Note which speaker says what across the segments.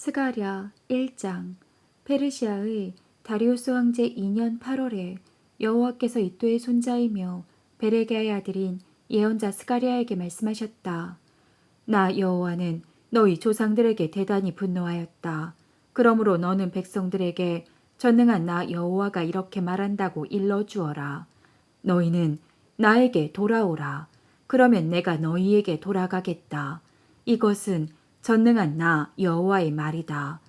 Speaker 1: 스가랴 1장. 페르시아의 다리우스 황제 2년 8월에 여호와께서 이또의 손자이며 베레게의 아들인 예언자 스가랴에게 말씀하셨다. 나 여호와는 너희 조상들에게 대단히 분노하였다. 그러므로 너는 백성들에게 전능한 나 여호와가 이렇게 말한다고 일러주어라. 너희는 나에게 돌아오라. 그러면 내가 너희에게 돌아가겠다. 이것은 전능한 나 여호와의 말이다.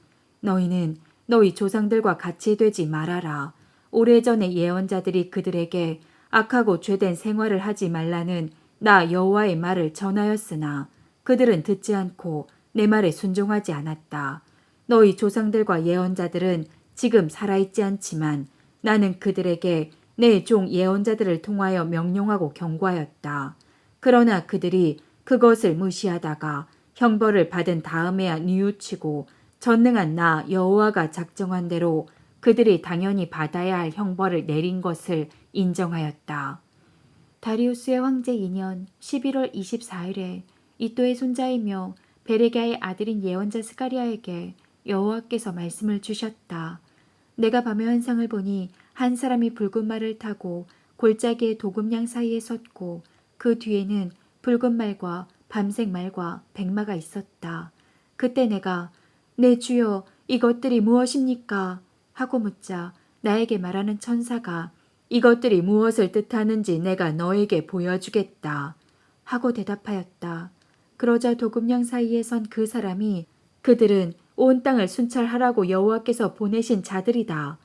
Speaker 1: 너희는 너희 조상들과 같이 되지 말아라. 오래전에 예언자들이 그들에게 악하고 죄된 생활을 하지 말라는 나 여호와의 말을 전하였으나 그들은 듣지 않고 내 말에 순종하지 않았다. 너희 조상들과 예언자들은 지금 살아있지 않지만 나는 그들에게 내 종 예언자들을 통하여 명령하고 경고하였다. 그러나 그들이 그것을 무시하다가 형벌을 받은 다음에야 뉘우치고 전능한 나 여호와가 작정한 대로 그들이 당연히 받아야 할 형벌을 내린 것을 인정하였다. 다리우스의 황제 2년 11월 24일에 이또의 손자이며 베레게의 아들인 예언자 스가랴에게 여호와께서 말씀을 주셨다. 내가 밤에 환상을 보니 한 사람이 붉은 말을 타고 골짜기의 도금양 사이에 섰고 그 뒤에는 붉은 말과 밤색 말과 백마가 있었다. 그때 내가 내 주여 이것들이 무엇입니까? 하고 묻자 나에게 말하는 천사가 이것들이 무엇을 뜻하는지 내가 너에게 보여주겠다. 하고 대답하였다. 그러자 도금양 사이에 선 그 사람이 그들은 온 땅을 순찰하라고 여호와께서 보내신 자들이다.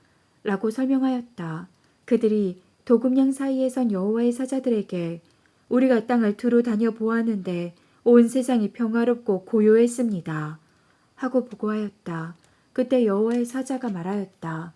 Speaker 1: 라고 설명하였다. 그들이 도금양 사이에 선 여호와의 사자들에게 우리가 땅을 두루 다녀 보았는데 온 세상이 평화롭고 고요했습니다. 하고 보고하였다. 그때 여호와의 사자가 말하였다.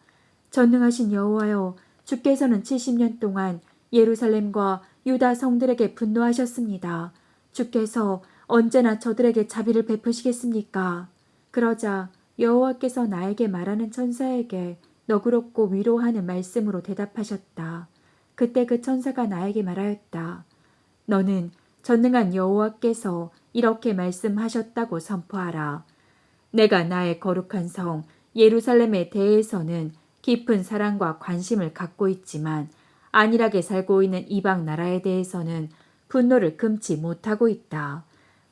Speaker 1: 전능하신 여호와여, 주께서는 70년 동안 예루살렘과 유다 성들에게 분노하셨습니다. 주께서 언제나 저들에게 자비를 베푸시겠습니까? 그러자 여호와께서 나에게 말하는 천사에게 너그럽고 위로하는 말씀으로 대답하셨다. 그때 그 천사가 나에게 말하였다. 너는 전능한 여호와께서 이렇게 말씀하셨다고 선포하라. 내가 나의 거룩한 성 예루살렘에 대해서는 깊은 사랑과 관심을 갖고 있지만 안일하게 살고 있는 이방 나라에 대해서는 분노를 금치 못하고 있다.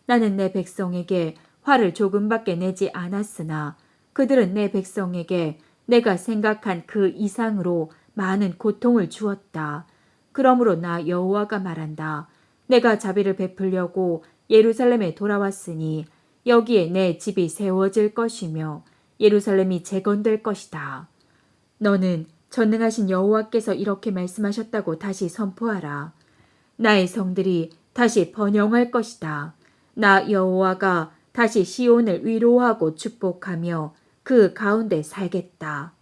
Speaker 1: 나는 내 백성에게 화를 조금밖에 내지 않았으나 그들은 내 백성에게 내가 생각한 그 이상으로 많은 고통을 주었다. 그러므로 나 여호와가 말한다. 내가 자비를 베풀려고 예루살렘에 돌아왔으니 여기에 내 집이 세워질 것이며 예루살렘이 재건될 것이다. 너는 전능하신 여호와께서 이렇게 말씀하셨다고 다시 선포하라. 나의 성들이 다시 번영할 것이다. 나 여호와가 다시 시온을 위로하고 축복하며 그 가운데 살겠다.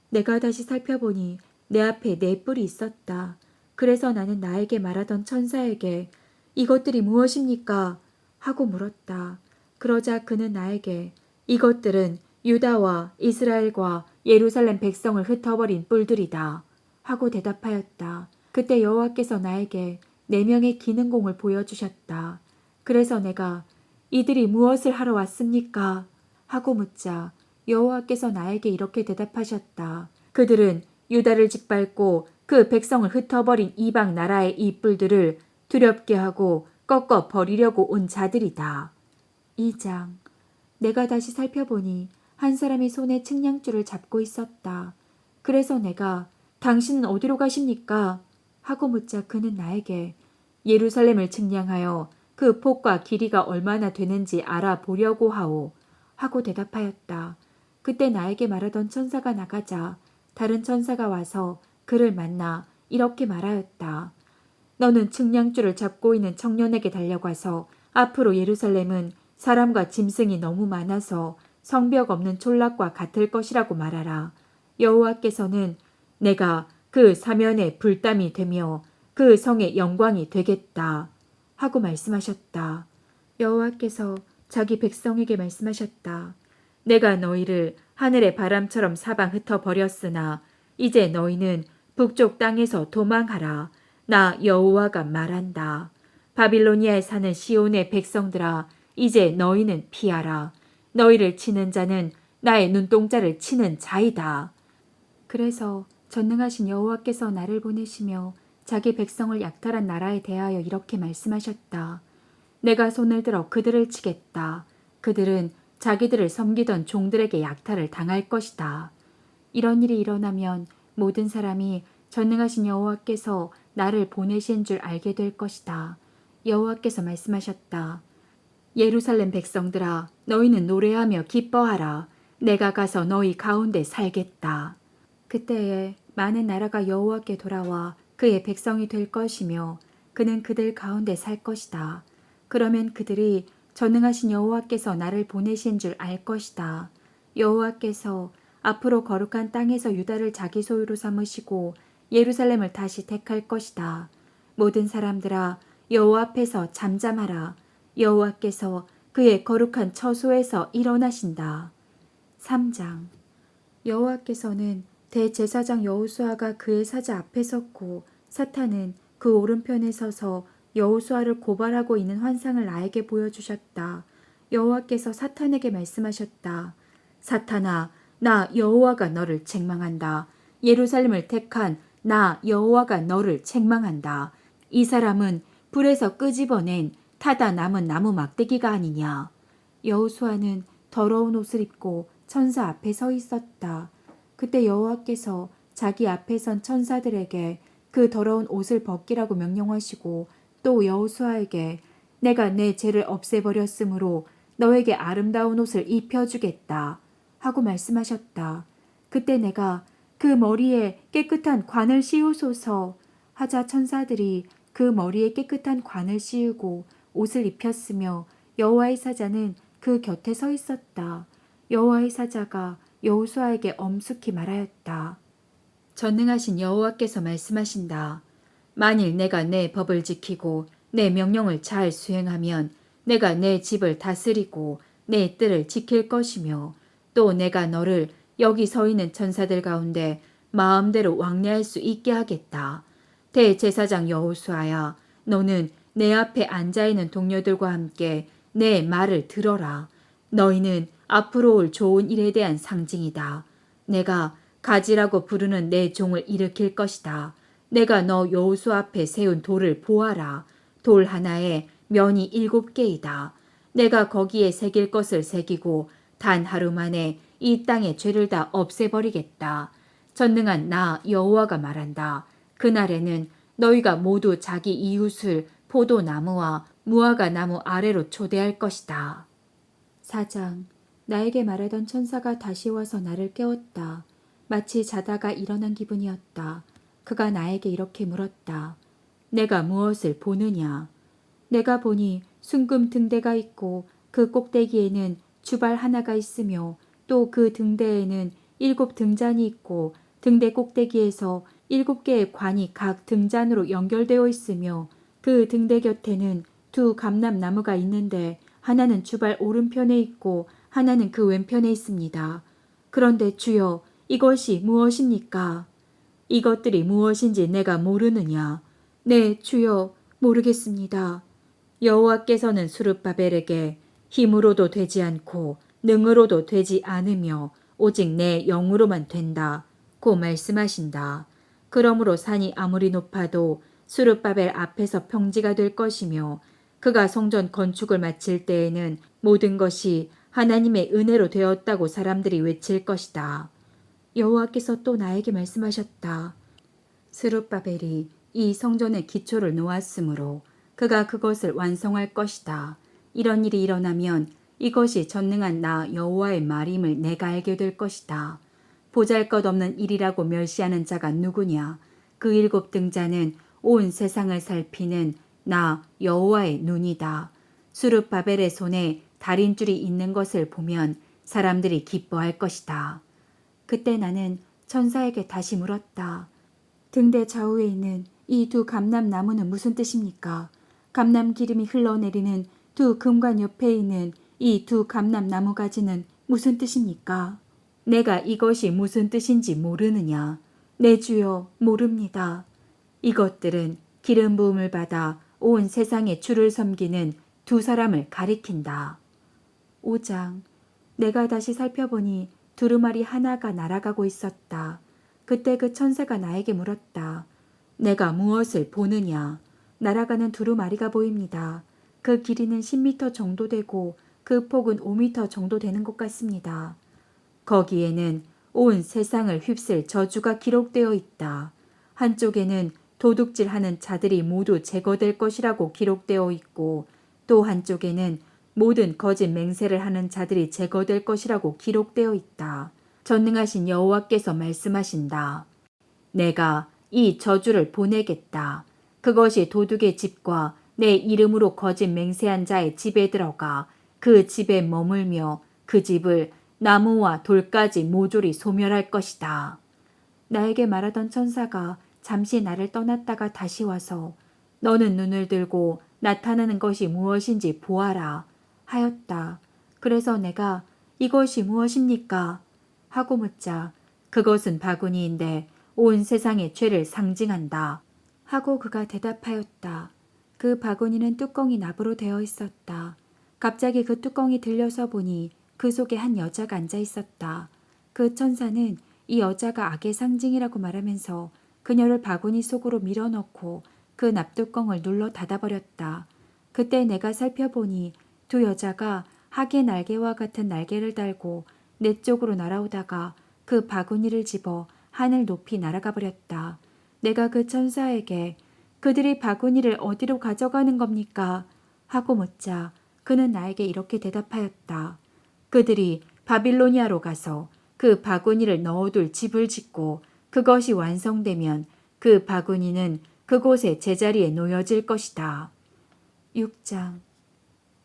Speaker 1: 내가 다시 살펴보니 내 앞에 네 뿔이 있었다. 그래서 나는 나에게 말하던 천사에게 이것들이 무엇입니까? 하고 물었다. 그러자 그는 나에게 이것들은 유다와 이스라엘과 예루살렘 백성을 흩어버린 뿔들이다. 하고 대답하였다. 그때 여호와께서 나에게 4명의 기능공을 보여주셨다. 그래서 내가 이들이 무엇을 하러 왔습니까? 하고 묻자 여호와께서 나에게 이렇게 대답하셨다. 그들은 유다를 짓밟고 그 백성을 흩어버린 이방 나라의 이 뿔들을 두렵게 하고 꺾어 버리려고 온 자들이다. 2장. 내가 다시 살펴보니 한 사람이 손에 측량줄을 잡고 있었다. 그래서 내가 당신은 어디로 가십니까? 하고 묻자 그는 나에게 예루살렘을 측량하여 그 폭과 길이가 얼마나 되는지 알아보려고 하오. 하고 대답하였다. 그때 나에게 말하던 천사가 나가자 다른 천사가 와서 그를 만나 이렇게 말하였다. 너는 측량줄을 잡고 있는 청년에게 달려가서 앞으로 예루살렘은 사람과 짐승이 너무 많아서 성벽 없는 촌락과 같을 것이라고 말하라. 여호와께서는 내가 그 사면의 불담이 되며 그 성의 영광이 되겠다. 하고 말씀하셨다. 여호와께서 자기 백성에게 말씀하셨다. 내가 너희를 하늘의 바람처럼 사방 흩어버렸으나 이제 너희는 북쪽 땅에서 도망하라. 나 여호와가 말한다. 바빌로니아에 사는 시온의 백성들아, 이제 너희는 피하라. 너희를 치는 자는 나의 눈동자를 치는 자이다. 그래서 전능하신 여호와께서 나를 보내시며 자기 백성을 약탈한 나라에 대하여 이렇게 말씀하셨다. 내가 손을 들어 그들을 치겠다. 그들은 자기들을 섬기던 종들에게 약탈을 당할 것이다. 이런 일이 일어나면 모든 사람이 전능하신 여호와께서 나를 보내신 줄 알게 될 것이다. 여호와께서 말씀하셨다. 예루살렘 백성들아, 너희는 노래하며 기뻐하라. 내가 가서 너희 가운데 살겠다. 그때에 많은 나라가 여호와께 돌아와 그의 백성이 될 것이며 그는 그들 가운데 살 것이다. 그러면 그들이 전능하신 여호와께서 나를 보내신 줄 알 것이다. 여호와께서 앞으로 거룩한 땅에서 유다를 자기 소유로 삼으시고 예루살렘을 다시 택할 것이다. 모든 사람들아, 여호와 앞에서 잠잠하라. 여호와께서 그의 거룩한 처소에서 일어나신다. 3장. 여호와께서는 대제사장 여호수아가 그의 사자 앞에 섰고 사탄은 그 오른편에 서서 여호수아를 고발하고 있는 환상을 나에게 보여주셨다. 여호와께서 사탄에게 말씀하셨다. 사탄아, 나 여호와가 너를 책망한다. 예루살렘을 택한 나 여호와가 너를 책망한다. 이 사람은 불에서 끄집어낸 타다 남은 나무 막대기가 아니냐. 여호수아는 더러운 옷을 입고 천사 앞에 서 있었다. 그때 여호와께서 자기 앞에 선 천사들에게 그 더러운 옷을 벗기라고 명령하시고 또 여호수아에게 내가 내 죄를 없애버렸으므로 너에게 아름다운 옷을 입혀주겠다 하고 말씀하셨다. 그때 내가 그 머리에 깨끗한 관을 씌우소서 하자 천사들이 그 머리에 깨끗한 관을 씌우고 옷을 입혔으며 여호와의 사자는 그 곁에 서 있었다. 여호와의 사자가 여호수아에게 엄숙히 말하였다. 전능하신 여호와께서 말씀하신다. 만일 내가 내 법을 지키고 내 명령을 잘 수행하면 내가 내 집을 다스리고 내 뜰을 지킬 것이며 또 내가 너를 여기 서 있는 천사들 가운데 마음대로 왕래할 수 있게 하겠다. 대제사장 여호수아야, 너는 내 앞에 앉아있는 동료들과 함께 내 말을 들어라. 너희는 앞으로 올 좋은 일에 대한 상징이다. 내가 가지라고 부르는 내 종을 일으킬 것이다. 내가 너 여호수아 앞에 세운 돌을 보아라. 돌 하나에 면이 7개이다. 내가 거기에 새길 것을 새기고 단 하루 만에 이 땅의 죄를 다 없애버리겠다. 전능한 나 여호와가 말한다. 그날에는 너희가 모두 자기 이웃을 포도나무와 무화과 나무 아래로 초대할 것이다. 4장. 나에게 말하던 천사가 다시 와서 나를 깨웠다. 마치 자다가 일어난 기분이었다. 그가 나에게 이렇게 물었다. 내가 무엇을 보느냐? 내가 보니 순금 등대가 있고 그 꼭대기에는 주발 하나가 있으며 또 그 등대에는 7 등잔이 있고 등대 꼭대기에서 7개의 관이 각 등잔으로 연결되어 있으며 그 등대 곁에는 2 감람나무가 있는데 하나는 주발 오른편에 있고 하나는 그 왼편에 있습니다. 그런데 주여, 이것이 무엇입니까? 이것들이 무엇인지 내가 모르느냐? 네, 주여, 모르겠습니다. 여호와께서는 스룹바벨에게 힘으로도 되지 않고 능으로도 되지 않으며 오직 내 영으로만 된다 고 말씀하신다. 그러므로 산이 아무리 높아도 스룹바벨 앞에서 평지가 될 것이며 그가 성전 건축을 마칠 때에는 모든 것이 하나님의 은혜로 되었다고 사람들이 외칠 것이다. 여호와께서 또 나에게 말씀하셨다. 스룹바벨이 이 성전의 기초를 놓았으므로 그가 그것을 완성할 것이다. 이런 일이 일어나면 이것이 전능한 나 여호와의 말임을 내가 알게 될 것이다. 보잘것없는 일이라고 멸시하는 자가 누구냐? 그 7 등잔은 온 세상을 살피는 나 여호와의 눈이다. 스룹바벨의 손에 달인줄이 있는 것을 보면 사람들이 기뻐할 것이다. 그때 나는 천사에게 다시 물었다. 등대 좌우에 있는 이 2 감람나무는 무슨 뜻입니까? 감람 기름이 흘러내리는 2 금관 옆에 있는 이 2 감람나무 가지는 무슨 뜻입니까? 내가 이것이 무슨 뜻인지 모르느냐? 내 주여, 모릅니다. 이것들은 기름 부음을 받아 온 세상의 주를 섬기는 2 사람을 가리킨다. 5장. 내가 다시 살펴보니 두루마리 하나가 날아가고 있었다. 그때 그 천사가 나에게 물었다. 내가 무엇을 보느냐? 날아가는 두루마리가 보입니다. 그 길이는 10m 정도 되고 그 폭은 5m 정도 되는 것 같습니다. 거기에는 온 세상을 휩쓸 저주가 기록되어 있다. 한쪽에는 도둑질하는 자들이 모두 제거될 것이라고 기록되어 있고 또 한쪽에는 모든 거짓 맹세를 하는 자들이 제거될 것이라고 기록되어 있다. 전능하신 여호와께서 말씀하신다. 내가 이 저주를 보내겠다. 그것이 도둑의 집과 내 이름으로 거짓 맹세한 자의 집에 들어가 그 집에 머물며 그 집을 나무와 돌까지 모조리 소멸할 것이다. 나에게 말하던 천사가 잠시 나를 떠났다가 다시 와서 너는 눈을 들고 나타나는 것이 무엇인지 보아라 하였다. 그래서 내가 이것이 무엇입니까? 하고 묻자 그것은 바구니인데 온 세상의 죄를 상징한다. 하고 그가 대답하였다. 그 바구니는 뚜껑이 납으로 되어 있었다. 갑자기 그 뚜껑이 들려서 보니 그 속에 한 여자가 앉아 있었다. 그 천사는 이 여자가 악의 상징이라고 말하면서 그녀를 바구니 속으로 밀어넣고 그 납뚜껑을 눌러 닫아버렸다. 그때 내가 살펴보니 두 여자가 학의 날개와 같은 날개를 달고 내 쪽으로 날아오다가 그 바구니를 집어 하늘 높이 날아가 버렸다. 내가 그 천사에게 그들이 바구니를 어디로 가져가는 겁니까? 하고 묻자 그는 나에게 이렇게 대답하였다. 그들이 바빌로니아로 가서 그 바구니를 넣어둘 집을 짓고 그것이 완성되면 그 바구니는 그곳의 제자리에 놓여질 것이다. 6장.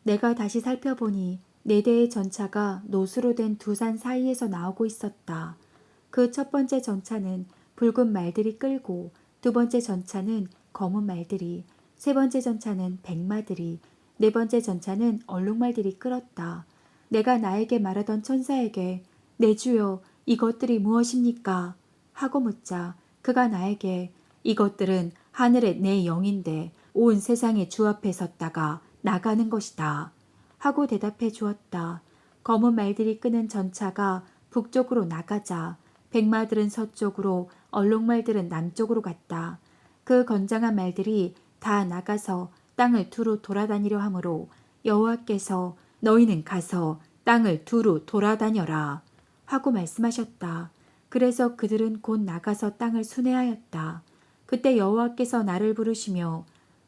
Speaker 1: 내가 다시 살펴보니 4대의 전차가 노수로 된 두 산 사이에서 나오고 있었다. 그 첫 번째 전차는 붉은 말들이 끌고 두 번째 전차는 검은 말들이, 세 번째 전차는 백마들이, 네 번째 전차는 얼룩말들이 끌었다. 내가 나에게 말하던 천사에게 내 주여 이것들이 무엇입니까? 하고 묻자 그가 나에게 이것들은 하늘의 내 영인데 온 세상의 주 앞에 섰다가 나가는 것이다. 하고 대답해 주었다. 검은 말들이 끄는 전차가 북쪽으로 나가자 백마들은 서쪽으로 얼룩말들은 남쪽으로 갔다. 그 건장한 말들이 다 나가서 땅을 두루 돌아다니려 하므로 여호와께서 너희는 가서 땅을 두루 돌아다녀라 하고 말씀하셨다. 그래서 그들은 곧 나가서 땅을 순회하였다. 그때 여호와께서 나를 부르시며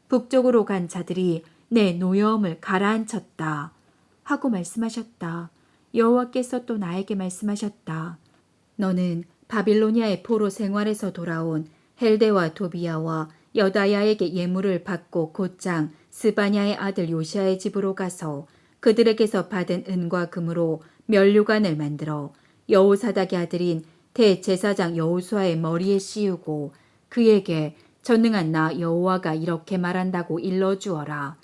Speaker 1: 북쪽으로 간 자들이 내 노여움을 가라앉혔다 하고 말씀하셨다. 여호와께서 또 나에게 말씀하셨다. 너는 바빌로니아의 포로 생활에서 돌아온 헬데와 도비야와 여다야에게 예물을 받고 곧장 스바냐의 아들 요시아의 집으로 가서 그들에게서 받은 은과 금으로 면류관을 만들어 여호사닥의 아들인 대제사장 여호수아의 머리에 씌우고 그에게 전능한 나 여호와가 이렇게 말한다고 일러주어라.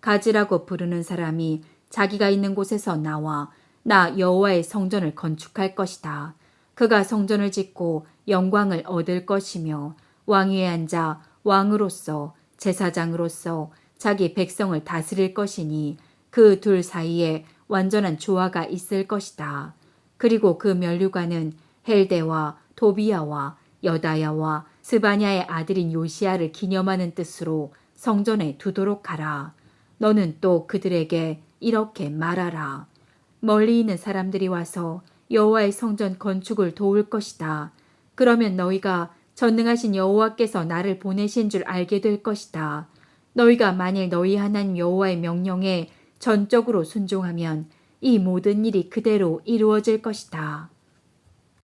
Speaker 1: 가지라고 부르는 사람이 자기가 있는 곳에서 나와 나 여호와의 성전을 건축할 것이다. 그가 성전을 짓고 영광을 얻을 것이며 왕위에 앉아 왕으로서 제사장으로서 자기 백성을 다스릴 것이니 그 둘 사이에 완전한 조화가 있을 것이다. 그리고 그 면류관은 헬데와 도비야와 여다야와 스바냐의 아들인 요시아를 기념하는 뜻으로 성전에 두도록 하라. 너는 또 그들에게 이렇게 말하라. 멀리 있는 사람들이 와서 여호와의 성전 건축을 도울 것이다. 그러면 너희가 전능하신 여호와께서 나를 보내신 줄 알게 될 것이다. 너희가 만일 너희 하나님 여호와의 명령에 전적으로 순종하면 이 모든 일이 그대로 이루어질 것이다.